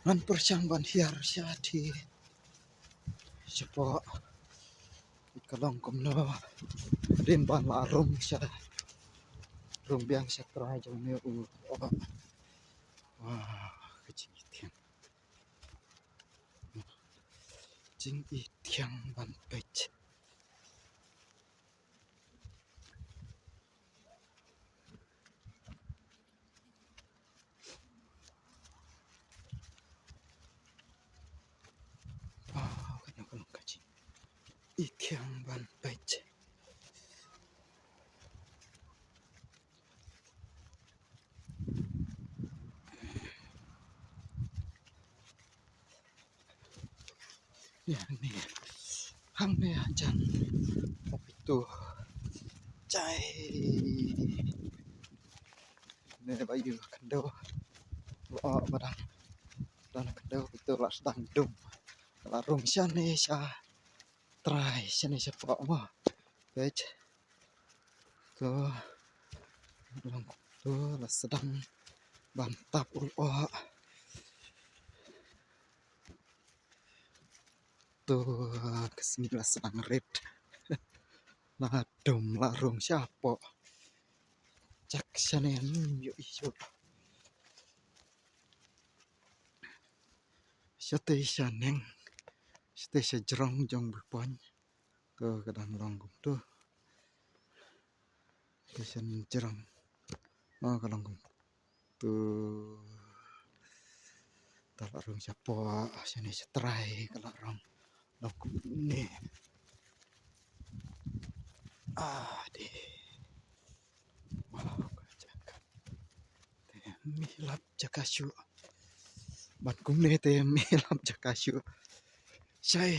Nan persyang ban hiar syadi sepo ikalong kumno din ban larum sya rumbiang setra jong ne wah kecing jing itiang ban pech kana kulong kecing itiang ban pech ya ni hang ne ajan itu cai ne bayu kendo badang dan kendo itu las dang dum larung syane sya try syane sepo mah pech ke dalam tu las sedang bantap tu kesini las sedang red nah dum larung siapa cak syane yuk isu syate syaneng syate syajerong jong berpon ke kadang longgong tu kesan jerong kadang tu talarung siapa syane setrai kalarong longgong ni deh wow kajakan milap jakasyu ban kum ne te milap jakasyu syai